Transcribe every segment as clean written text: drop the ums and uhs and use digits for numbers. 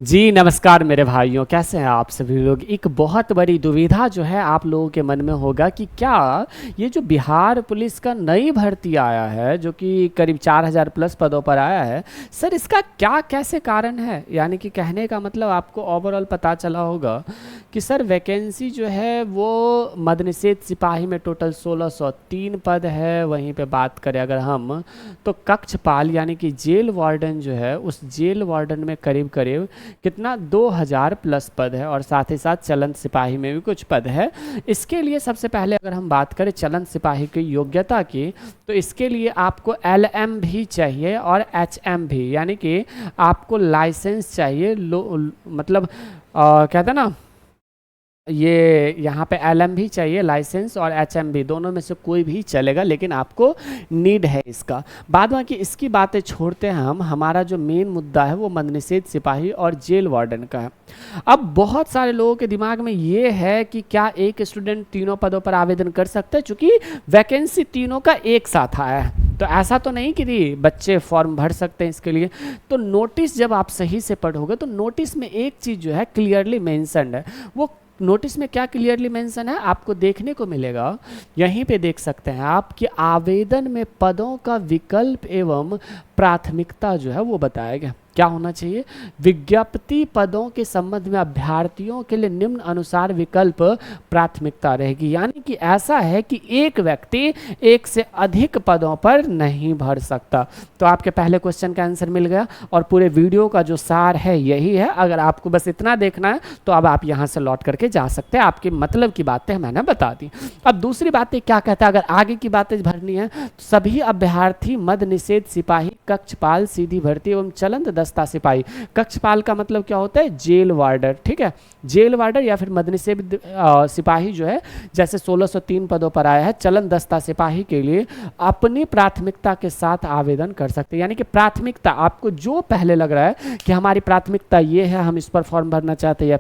जी नमस्कार मेरे भाइयों, कैसे हैं आप सभी लोग। एक बहुत बड़ी दुविधा जो है आप लोगों के मन में होगा कि क्या ये जो बिहार पुलिस का नई भर्ती आया है जो कि करीब 4000 प्लस पदों पर आया है, सर इसका क्या कैसे कारण है। यानी कि कहने का मतलब आपको ओवरऑल पता चला होगा कि सर वैकेंसी जो है वो मद्यनिषेध सिपाही में टोटल 1603 पद है। वहीं पे बात करें अगर हम तो कक्षपाल यानी कि जेल वार्डन जो है उस जेल वार्डन में करीब करीब कितना 2000 प्लस पद है और साथ ही साथ चलंत सिपाही में भी कुछ पद है। इसके लिए सबसे पहले अगर हम बात करें चलंत सिपाही की योग्यता की, तो इसके लिए आपको LM भी चाहिए और HM भी, यानी कि आपको लाइसेंस चाहिए। मतलब कहते हैं ना, ये यहाँ पे LM भी चाहिए लाइसेंस और HM भी, दोनों में से कोई भी चलेगा, लेकिन आपको नीड है इसका। बाद बाकी इसकी बातें छोड़ते हैं हम, हमारा जो मेन मुद्दा है वो मद्यनिषेध सिपाही और जेल वार्डन का है। अब बहुत सारे लोगों के दिमाग में ये है कि क्या एक स्टूडेंट तीनों पदों पर आवेदन कर सकता है, चूंकि वैकेंसी तीनों का एक साथ आया है। तो ऐसा तो नहीं कि बच्चे फॉर्म भर सकते हैं इसके लिए। तो नोटिस जब आप सही से पढ़ोगे तो नोटिस में एक चीज़ जो है क्लियरली मेंशन्ड है। वो नोटिस में क्या क्लियरली मेंशन है आपको देखने को मिलेगा, यहीं पे देख सकते हैं आप कि आवेदन में पदों का विकल्प एवं प्राथमिकता जो है वो बताया गया। क्या होना चाहिए, विज्ञप्ति पदों के संबंध में अभ्यर्थियों के लिए निम्न अनुसार विकल्प प्राथमिकता रहेगी। यानी कि ऐसा है कि एक व्यक्ति एक से अधिक पदों पर नहीं भर सकता। तो आपके पहले क्वेश्चन का आंसर मिल गया और पूरे वीडियो का जो सार है यही है। अगर आपको बस इतना देखना है तो अब आप यहाँ से लौट करके जा सकते हैं। आपके मतलब की बातें मैंने बता दी। अब दूसरी बातें क्या कहता है, अगर आगे की बातें भरनी है तो सभी अभ्यर्थी मद्य निषेध सिपाही, कक्षपाल, सीधी भर्ती एवं चलंत दस्ता सिपाही। कक्षपाल का मतलब क्या होता है, जेल वार्डर, ठीक है। जेल वार्डर या फिर मद्य निषेध सिपाही जो है जैसे 1603 पदों पर आया है, चलन दस्ता सिपाही के लिए अपनी प्राथमिकता के साथ आवेदन कर सकते हैं। यानी कि प्राथमिकता आपको जो पहले लग रहा है कि हमारी प्राथमिकता ये है, हम इस पर फॉर्म भरना चाहते हैं,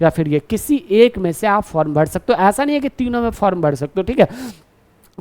या फिर ये किसी एक में से आप फॉर्म भर सकते हो। ऐसा नहीं है कि तीनों में फॉर्म भर सकते हो, ठीक है।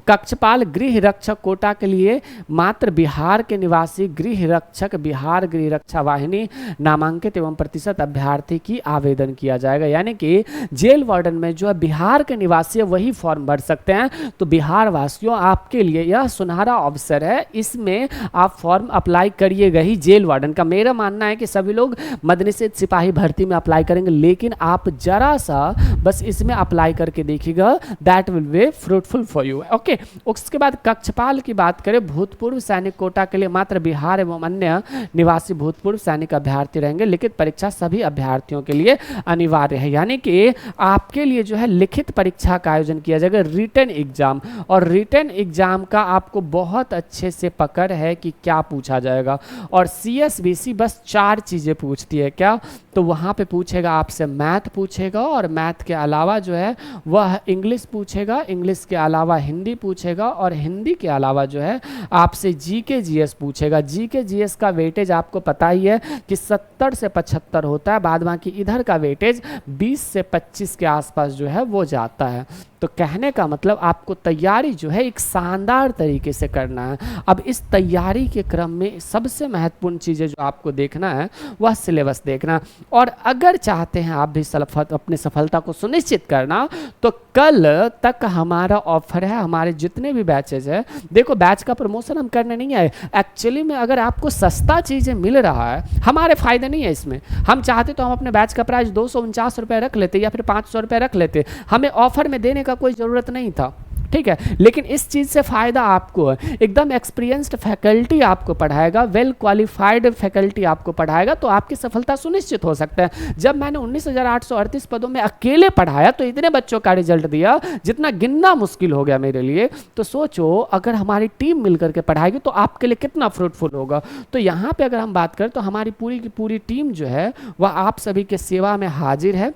कक्षपाल गृह रक्षक कोटा के लिए मात्र बिहार के निवासी गृह रक्षक बिहार गृह रक्षा वाहिनी नामांकित एवं प्रतिशत अभ्यर्थी की आवेदन किया जाएगा। यानी कि जेल वार्डन में जो है बिहार के निवासी है वही फॉर्म भर सकते हैं। तो बिहार वासियों आपके लिए यह सुनहरा अवसर है, इसमें आप फॉर्म अप्लाई करिएगा ही जेल वार्डन का। मेरा मानना है कि सभी लोग मद्य निषेध सिपाही भर्ती में अप्लाई करेंगे, लेकिन आप जरा सा बस इसमें अप्लाई करके देखिएगा, that will be fruitful for you. Okay, उसके बाद कक्षपाल की बात करें, भूतपूर्व सैनिक कोटा के लिए मात्र बिहार एवं अन्य निवासी भूतपूर्व सैनिक अभ्यर्थी रहेंगे। लिखित परीक्षा सभी अभ्यर्थियों के लिए अनिवार्य है। यानी कि आपके लिए जो है लिखित परीक्षा का आयोजन किया जाएगा, रिटन एग्जाम। और रिटन एग्जाम का आपको बहुत अच्छे से पकड़ है कि क्या पूछा जाएगा। और CSBC बस 4 चीजें पूछती है। क्या, तो वहां पे पूछेगा आपसे मैथ पूछेगा, और मैथ के अलावा जो है वह इंग्लिश पूछेगा, इंग्लिश के अलावा हिंदी पूछेगा, और हिंदी के अलावा जो है आपसे GK GS पूछेगा। GK GS का वेटेज आपको पता ही है कि 70 से 75 होता है, बाद बाकी इधर का वेटेज 20 से 25 के आसपास जो है वो जाता है। तो कहने का मतलब आपको तैयारी जो है एक शानदार तरीके से करना है। अब इस तैयारी के क्रम में सबसे महत्वपूर्ण चीज़ें जो आपको देखना है वह सिलेबस देखना। और अगर चाहते हैं आप भी अपनी सफलता को सुनिश्चित करना, तो कल तक हमारा ऑफर है, हमारे जितने भी बैचेज है। देखो, बैच का प्रमोशन हम करने नहीं आए, एक्चुअली में अगर आपको सस्ता चीज़ें मिल रहा है, हमारे फायदे नहीं है इसमें। हम चाहते तो हम अपने बैच का प्राइस 249 रुपये रख लेते या फिर 500 रुपये रख लेते, हमें ऑफर में देने का कोई ज़रूरत नहीं था, ठीक है। लेकिन इस चीज़ से फ़ायदा आपको है, एकदम एक्सपीरियंस्ड फैकल्टी आपको पढ़ाएगा, वेल क्वालिफाइड फैकल्टी आपको पढ़ाएगा, तो आपकी सफलता सुनिश्चित हो सकता है। जब मैंने 19,838 पदों में अकेले पढ़ाया तो इतने बच्चों का रिजल्ट दिया जितना गिनना मुश्किल हो गया मेरे लिए। तो सोचो अगर हमारी टीम मिलकर के पढ़ाएगी तो आपके लिए कितना फ्रूटफुल होगा। तो यहाँ पे अगर हम बात करें तो हमारी पूरी की पूरी टीम जो है वह आप सभी के सेवा में हाजिर है।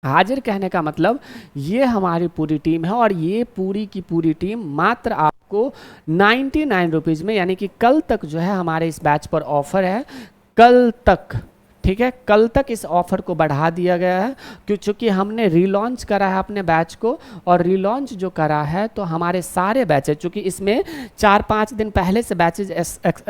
हाजिर कहने का मतलब ये हमारी पूरी टीम है, और ये पूरी की पूरी टीम मात्र आपको 99 रुपीज़ में, यानी कि कल तक जो है हमारे इस बैच पर ऑफर है, कल तक, ठीक है, कल तक इस ऑफर को बढ़ा दिया गया है क्योंकि हमने रीलॉन्च करा है अपने बैच को, और रीलॉन्च जो करा है तो हमारे सारे बैचेज, चूँकि इसमें 4-5 दिन पहले से बैचेज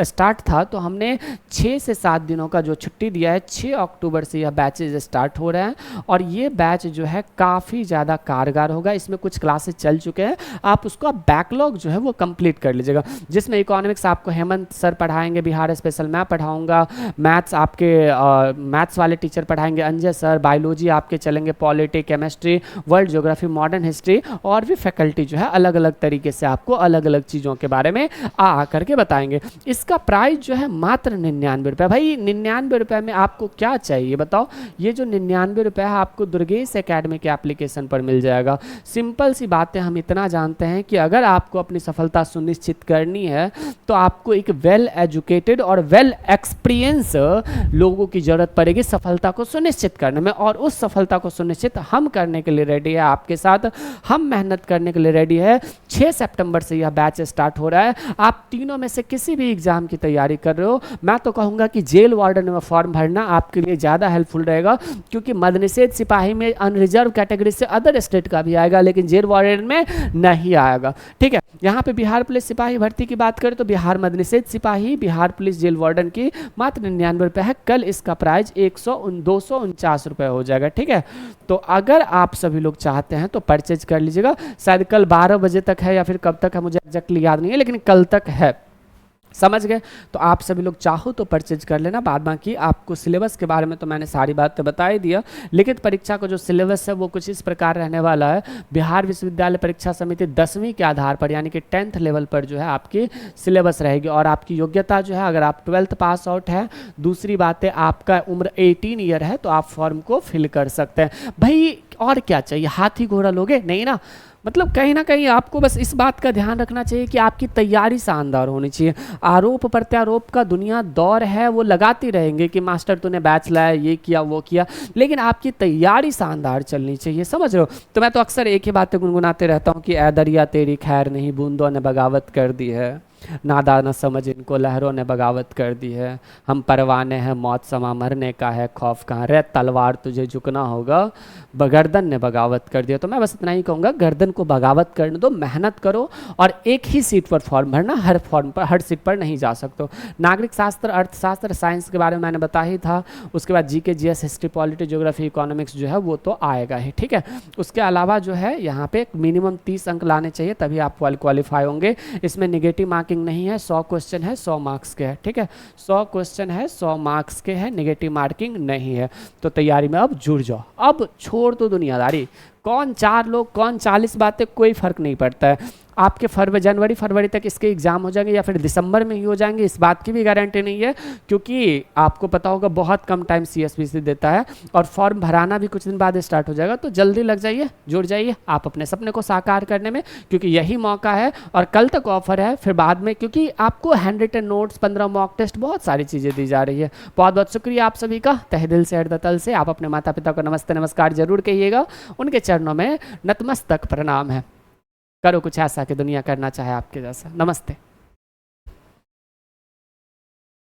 स्टार्ट था, तो हमने 6 से 7 दिनों का जो छुट्टी दिया है, 6 अक्टूबर से यह बैचेज स्टार्ट हो रहे हैं और ये बैच जो है काफ़ी ज़्यादा कारगर होगा। इसमें कुछ क्लासेस चल चुके हैं, आप उसका बैकलॉग जो है वो कंप्लीट कर लीजिएगा, जिसमें इकोनॉमिक्स आपको हेमंत सर पढ़ाएंगे, बिहार स्पेशल मैं पढ़ाऊंगा, मैथ्स आपके मैथ्स वाले टीचर पढ़ाएंगे अंजय सर, बायोलॉजी आपके चलेंगे polity, chemistry, world geography, modern history, और भी फैकल्टी जो है अलग अलग तरीके से आपको अलग अलग चीज़ों के बारे में आ करके बताएंगे। इसका प्राइस जो है मात्र 99 रुपये। भाई 99 रुपये में आपको क्या चाहिए बताओ? ये जो 99 रुपये है आपको दुर्गेश एकेडमी के एप्लीकेशन पर मिल जाएगा। सिंपल सी बात है, हम इतना जानते हैं कि अगर आपको अपनी सफलता सुनिश्चित करनी है तो आपको एक वेल एजुकेटेड और वेल एक्सपीरियंस लोगों की जरूरत पड़ेगी सफलता को सुनिश्चित करने में, और उस सफलता को सुनिश्चित हम करने के लिए रेडी है, आपके साथ हम मेहनत करने के लिए रेडी है। 6 सितंबर से यह बैच स्टार्ट हो रहा है। आप तीनों में से किसी भी एग्जाम की तैयारी कर रहे हो, मैं तो कहूँगा कि जेल वार्डन में फॉर्म भरना आपके लिए ज़्यादा हेल्पफुल रहेगा, क्योंकि मदनिषेध सिपाही में अनरिजर्व कैटेगरी से अदर स्टेट का भी आएगा, लेकिन जेल वार्डन में नहीं आएगा। ठीक है, यहाँ पे बिहार पुलिस सिपाही भर्ती की बात करें तो बिहार मदनिषेध सिपाही, बिहार पुलिस जेल वार्डन की मात्र 99 रुपये है। कल इसका प्राइस 249 रुपये हो जाएगा। ठीक है, तो अगर आप सभी लोग चाहते हैं तो परचेज कर लीजिएगा। शायद कल 12 बजे तक है या फिर कब तक है मुझे एग्जैक्टली याद नहीं है, लेकिन कल तक है, समझ गए? तो आप सभी लोग चाहो तो परचेज कर लेना। बाद बाकी आपको सिलेबस के बारे में तो मैंने सारी बातें बता ही दिया। लिखित परीक्षा का जो सिलेबस है वो कुछ इस प्रकार रहने वाला है। बिहार विश्वविद्यालय परीक्षा समिति 10वीं के आधार पर यानी कि 10th लेवल पर जो है आपकी सिलेबस रहेगी, और आपकी योग्यता जो है, अगर आप 12th पास आउट है, दूसरी बात है आपका उम्र 18 ईयर है, तो आप फॉर्म को फिल कर सकते हैं। भाई और क्या चाहिए? हाथी घोड़ा लोगे नहीं ना? मतलब कहीं ना कहीं आपको बस इस बात का ध्यान रखना चाहिए कि आपकी तैयारी शानदार होनी चाहिए। आरोप प्रत्यारोप का दुनिया दौर है, वो लगाती रहेंगे कि मास्टर तूने बैच लाया, ये किया, वो किया, लेकिन आपकी तैयारी शानदार चलनी चाहिए, समझ रहे हो? तो मैं तो अक्सर एक ही बातें गुनगुनाते रहता हूँ कि ऐ दरिया तेरी खैर नहीं, बूंदों ने बगावत कर दी है, नादा न समझ इनको लहरों ने बगावत कर दी है, हम परवाने हैं मौत समा मरने का है खौफ कहाँ, रे तलवार तुझे झुकना होगा, गर्दन ने बगावत कर दिया। तो मैं बस इतना ही कहूँगा, गर्दन को बगावत करने दो, मेहनत करो, और एक ही सीट पर फॉर्म भरना, हर फॉर्म पर, हर सीट पर नहीं जा सकते हो। नागरिक शास्त्र, अर्थशास्त्र, साइंस के बारे में मैंने बता ही था। उसके बाद GK, GS, history, polity, geography, economics जो है वो तो आएगा ही। ठीक है, उसके अलावा जो है यहाँ पे मिनिमम 30 अंक लाने चाहिए, तभी आप क्वालिफाई होंगे। इसमें निगेटिव मार्किंग नहीं है, 100 क्वेश्चन है, 100 मार्क्स के है। ठीक है, 100 क्वेश्चन है, 100 मार्क्स के है, निगेटिव मार्किंग नहीं है। तो तैयारी में अब जुड़ जाओ, अब छोड़ दो दुनियादारी। कौन 4 लोग, कौन 40 बातें, कोई फर्क नहीं पड़ता है। आपके जनवरी फरवरी तक इसके एग्जाम हो जाएंगे या फिर दिसंबर में ही हो जाएंगे, इस बात की भी गारंटी नहीं है, क्योंकि आपको पता होगा बहुत कम टाइम CSBC देता है, और फॉर्म भराना भी कुछ दिन बाद स्टार्ट हो जाएगा। तो जल्दी लग जाइए, जुड़ जाइए आप अपने सपने को साकार करने में, क्योंकि यही मौका है। और कल तक ऑफर है, फिर बाद में क्योंकि आपको handwritten notes, 15 mock test, बहुत सारी चीज़ें दी जा रही है। बहुत बहुत शुक्रिया आप सभी का, तहे दिल से, हृदय से। आप अपने माता पिता को नमस्ते नमस्कार जरूर कहिएगा, उनके चरणों में नतमस्तक प्रणाम है। करो कुछ ऐसा कि दुनिया करना चाहे आपके जैसा। नमस्ते।